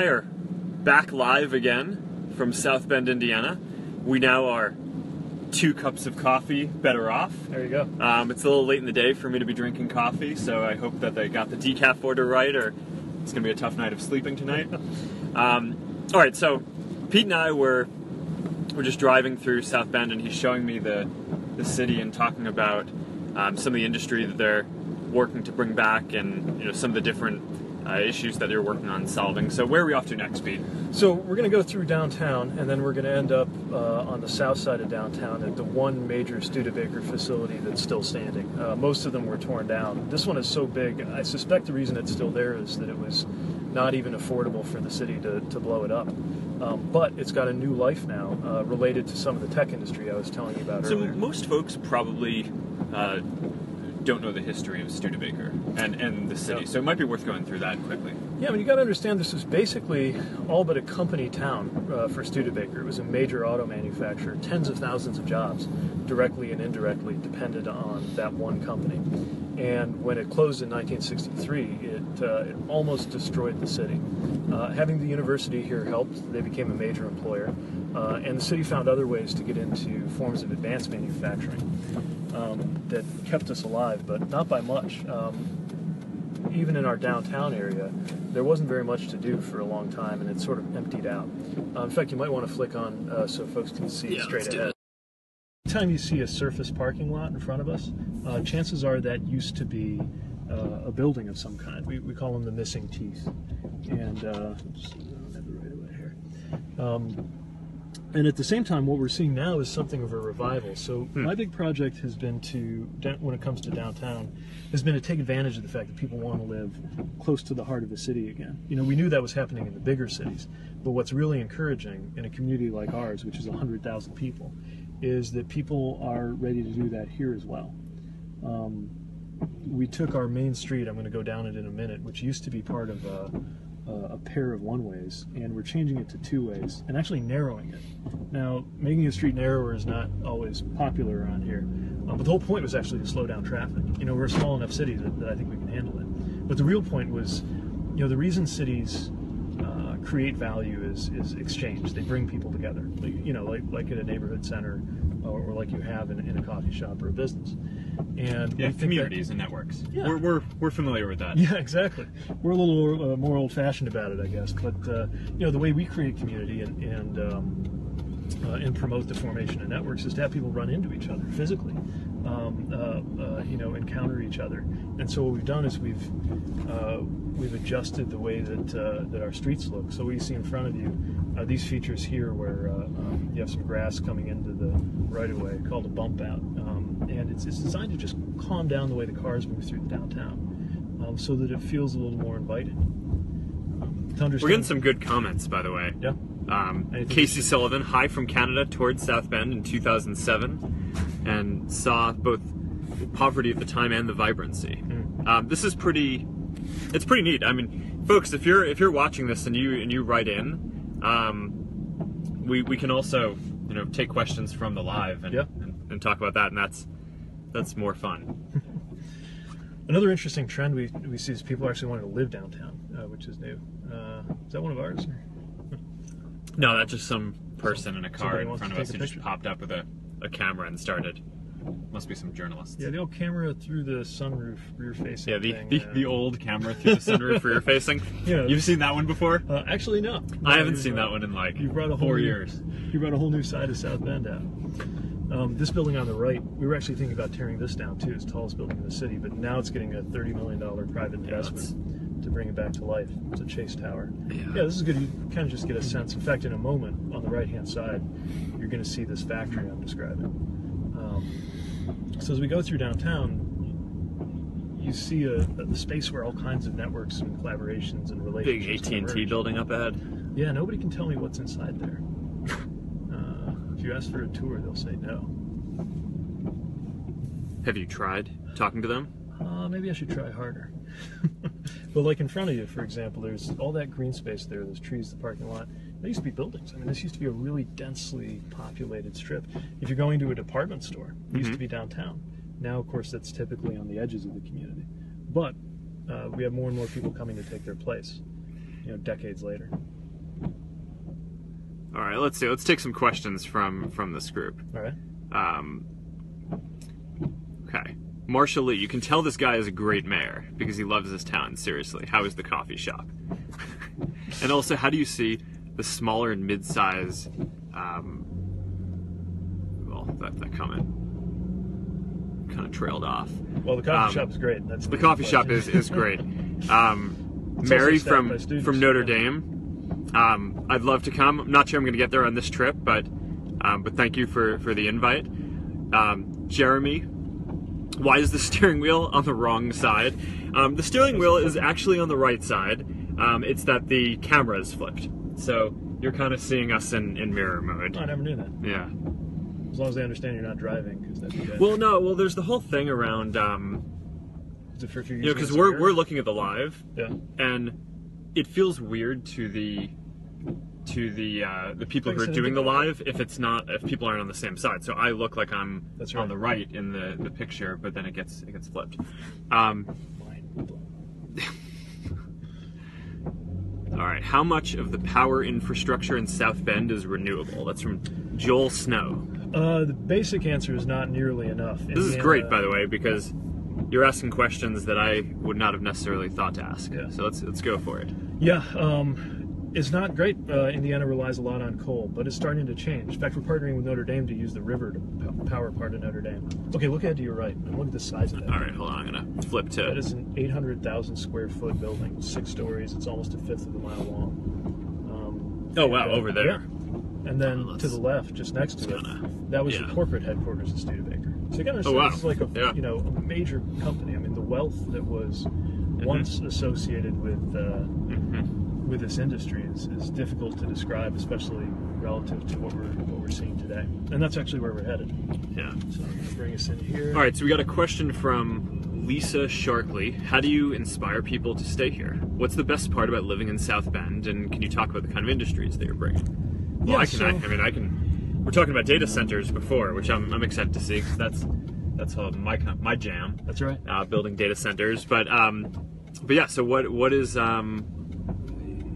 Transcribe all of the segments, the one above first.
I are back live again from South Bend, Indiana. We now are 2 cups of coffee better off. There you go. It's a little late in the day for me to be drinking coffee, so I hope that they got the decaf order right, or it's going to be a tough night of sleeping tonight. All right, so Pete and I were just driving through South Bend, and he's showing me the city and talking about some of the industry that they're working to bring back, and some of the different issues that they're working on solving. So where are we off to next, Pete? So we're going to go through downtown, and then we're going to end up on the south side of downtown at the one major Studebaker facility that's still standing. Most of them were torn down. This one is so big, I suspect the reason it's still there is that it was not even affordable for the city to blow it up. But it's got a new life now related to some of the tech industry I was telling you about earlier. So most folks probably don't know the history of Studebaker and the city, so it might be worth going through that quickly. Yeah, I mean, you got to understand this was basically all but a company town for Studebaker. It was a major auto manufacturer. Tens of thousands of jobs, directly and indirectly, depended on that one company. And when it closed in 1963, it almost destroyed the city. Having the university here helped. They became a major employer. And the city found other ways to get into forms of advanced manufacturing that kept us alive, but not by much. Even in our downtown area, there wasn't very much to do for a long time, and it sort of emptied out. In fact, you might want to flick on so folks can see straight ahead. Anytime you see a surface parking lot in front of us, chances are that used to be a building of some kind. We call them the missing teeth. And oops, I don't have the right away here. And at the same time, what we're seeing now is something of a revival. So my big project has been when it comes to downtown, has been to take advantage of the fact that people want to live close to the heart of the city again. We knew that was happening in the bigger cities, but what's really encouraging in a community like ours, which is 100,000 people, is that people are ready to do that here as well. We took our main street, I'm going to go down it in a minute, which used to be part of a pair of one-ways, and we're changing it to 2-ways and actually narrowing it. Now, making a street narrower is not always popular around here, but the whole point was actually to slow down traffic. We're a small enough city that I think we can handle it. But the real point was, the reason cities create value is exchange. They bring people together, like at a neighborhood center or like you have in a coffee shop or a business. And yeah, communities and networks. Yeah. We're familiar with that. Yeah, exactly. We're a little more old-fashioned about it, I guess. But the way we create community and promote the formation of networks is to have people run into each other physically, encounter each other. And so what we've done is we've adjusted the way that our streets look. So what you see in front of you are these features here where you have some grass coming into the right-of-way called a bump out. And it's designed to just calm down the way the cars move through the downtown so that it feels a little more inviting. We're getting some good comments, by the way. Yeah. Casey Sullivan, hi from Canada towards South Bend in 2007, and saw both the poverty at the time and the vibrancy. This is it's pretty neat. I mean, folks, if you're watching this and you write in, we can also take questions from the live and talk about that, and that's more fun. Another interesting trend we see is people actually wanting to live downtown, which is new. Is that one of ours? Or? No, that's just some person in a car in front of us who just picture. popped up with a camera and started. Must be some journalists. Yeah, the old camera through the sunroof, rear-facing. Yeah, the old camera through the sunroof, rear-facing. Yeah, you've seen that one before? Actually, no. I haven't seen that one in like 4 years. You brought a whole new side of South Bend out. This building on the right, we were actually thinking about tearing this down too. It's the tallest building in the city, but now it's getting a $30 million private investment to bring it back to life. It's a Chase Tower. Yeah, this is good. You kind of just get a sense. In fact, in a moment, on the right-hand side, you're going to see this factory I'm describing. So as we go through downtown, you see a space where all kinds of networks and collaborations and relationships. Big AT&T building up ahead. Yeah, nobody can tell me what's inside there. If you ask for a tour, they'll say no. Have you tried talking to them? Maybe I should try harder. But like in front of you, for example, there's all that green space there, those trees, the parking lot. They used to be buildings. I mean, this used to be a really densely populated strip. If you're going to a department store, it used to be downtown. Now, of course, that's typically on the edges of the community. But we have more and more people coming to take their place. decades later. All right, let's see. Let's take some questions from this group. All right. Okay. Marshall Lee, you can tell this guy is a great mayor because he loves his town. Seriously, how is the coffee shop? And also, how do you see the smaller and mid-size? Well, that comment kind of trailed off. Well, the coffee shop is great. That's the coffee shop is great. Mary from Notre Dame. I'd love to come. I'm not sure I'm going to get there on this trip, but thank you for the invite. Jeremy, why is the steering wheel on the wrong side? The steering wheel is actually on the right side. It's that the camera is flipped, so you're kind of seeing us in mirror mode. I never knew that. Yeah. As long as they understand you're not driving, because that'd be good. Well, no. Well, there's the whole thing around. Because we're looking at the live. Yeah. And it feels weird to the people who are doing the live if people aren't on the same side. So I look like I'm on the right in the picture, but then it gets flipped. All right. How much of the power infrastructure in South Bend is renewable? That's from Joel Snow. The basic answer is not nearly enough. This is great, by the way, because you're asking questions that I would not have necessarily thought to ask. Yeah. So let's go for it. Yeah, it's not great. Indiana relies a lot on coal, but it's starting to change. In fact, we're partnering with Notre Dame to use the river to power part of Notre Dame. Okay, look ahead to your right, and look at the size of that. All right, hold on. I'm gonna flip to. That is an 800,000 square foot building, 6 stories. It's almost a fifth of a mile long. Oh wow, over there. Yeah. And then to the left, just next to it, that was the corporate headquarters of Studebaker. So you got to understand, this is like a major company. I mean, the wealth that was once associated with this industry is difficult to describe, especially relative to what we're seeing today. And that's actually where we're headed. Yeah. So I'm going to bring us in here. All right. So we got a question from Lisa Sharkley. How do you inspire people to stay here? What's the best part about living in South Bend? And can you talk about the kind of industries that you're bringing? Well, I can. We're talking about data centers before, which I'm excited to see because that's all my jam. That's right. Building data centers, but yeah. So what is what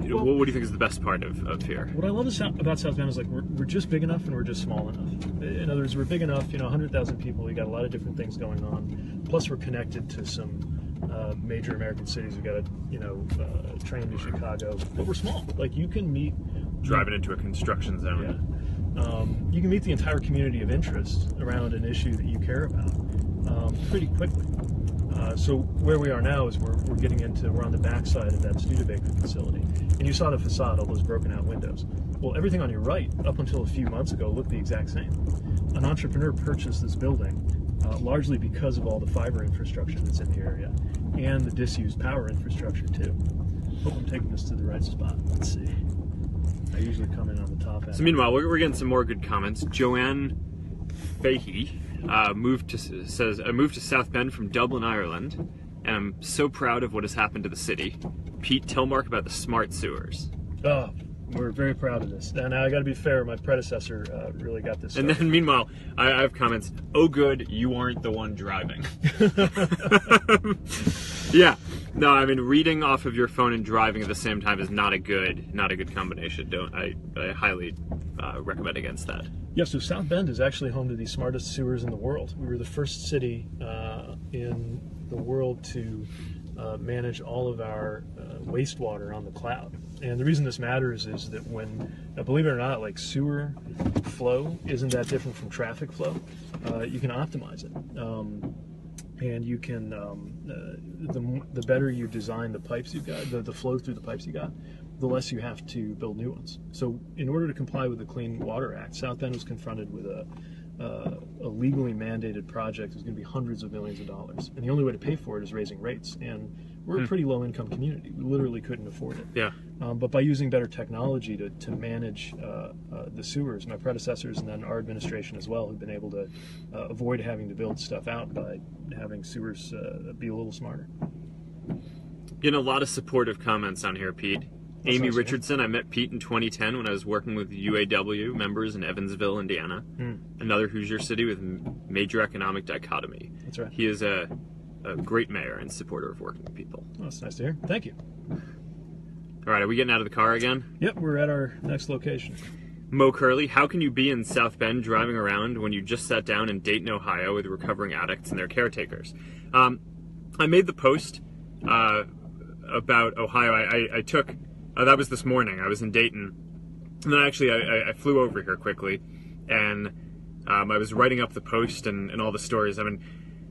do you think is the best part of here? What I love about South Bend is like we're just big enough and we're just small enough. In other words, we're big enough. 100,000 people. We got a lot of different things going on. Plus, we're connected to some major American cities. We got a train to Chicago, but we're small. Like you can meet. Driving into a construction zone. Yeah. You can meet the entire community of interest around an issue that you care about pretty quickly. So where we are now is we're on the backside of that Studebaker facility. And you saw the facade, all those broken out windows. Well, everything on your right, up until a few months ago, looked the exact same. An entrepreneur purchased this building largely because of all the fiber infrastructure that's in the area and the disused power infrastructure too. Hope I'm taking this to the right spot. Let's see. I usually come in on the top end. So meanwhile, we're getting some more good comments. Joanne Fahey moved to South Bend from Dublin, Ireland, and I'm so proud of what has happened to the city. Pete, tell Mark about the smart sewers. Oh, we're very proud of this. And I got to be fair, my predecessor really got this started. And then meanwhile, I have comments. Oh, good, you aren't the one driving. Yeah. No, I mean reading off of your phone and driving at the same time is not a good combination. I highly recommend against that. Yeah, so South Bend is actually home to the smartest sewers in the world. We were the first city in the world to manage all of our wastewater on the cloud. And the reason this matters is that when, believe it or not, like sewer flow isn't that different from traffic flow. You can optimize it. And you can, the better you design the pipes you've got, the flow through the pipes you got, the less you have to build new ones. So in order to comply with the Clean Water Act, South Bend was confronted with a legally mandated project that's going to be hundreds of millions of dollars. And the only way to pay for it is raising rates. And we're a pretty low-income community. We literally couldn't afford it. Yeah. But by using better technology to manage the sewers, my predecessors and then our administration as well have been able to avoid having to build stuff out by having sewers be a little smarter. Getting a lot of supportive comments on here, Pete. That's Amy nice, Richardson, I met Pete in 2010 when I was working with UAW members in Evansville, Indiana. Another Hoosier city with major economic dichotomy. That's right. He is a great mayor and supporter of working people. Oh, that's nice to hear. Thank you. All right, are we getting out of the car again? Yep, we're at our next location. Mo Curley, how can you be in South Bend driving around when you just sat down in Dayton, Ohio with recovering addicts and their caretakers? I made the post about Ohio. I took, that was this morning. I was in Dayton. And then actually I flew over here quickly. And I was writing up the post and all the stories. I mean,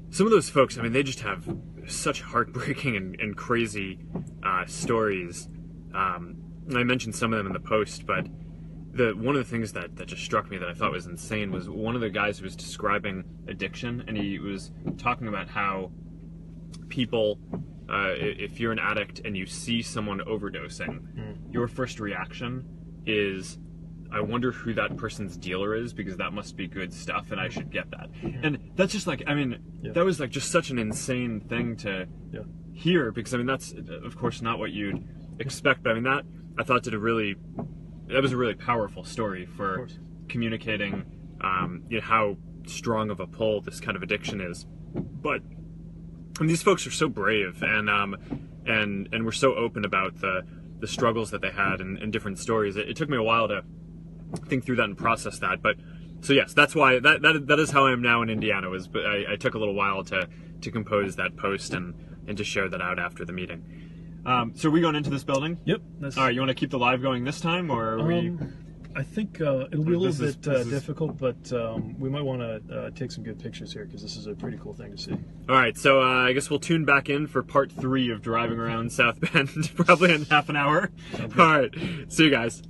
some of those folks, I mean, they just have such heartbreaking and crazy stories. I mentioned some of them in the post, but one of the things that just struck me that I thought was insane was one of the guys who was describing addiction, and he was talking about how people, if you're an addict and you see someone overdosing, your first reaction is, I wonder who that person's dealer is, because that must be good stuff and I should get that. And that's just like, I mean, that was like just such an insane thing to hear, because I mean, that's of course not what you'd expect, but I mean, that I thought that was a really powerful story for communicating you know, how strong of a pull this kind of addiction is. But and these folks are so brave and were so open about the struggles that they had and different stories. It took me a while to think through that and process that. But so yes, that's why that is how I am now in Indiana. But I took a little while to compose that post and to share that out after the meeting. So are we going into this building? Yep. All right, you want to keep the live going this time, or are we? I think it'll be a little bit difficult, but we might want to take some good pictures here, because this is a pretty cool thing to see. All right, so I guess we'll tune back in for part 3 of driving around South Bend, probably in half an hour. All right, see you guys.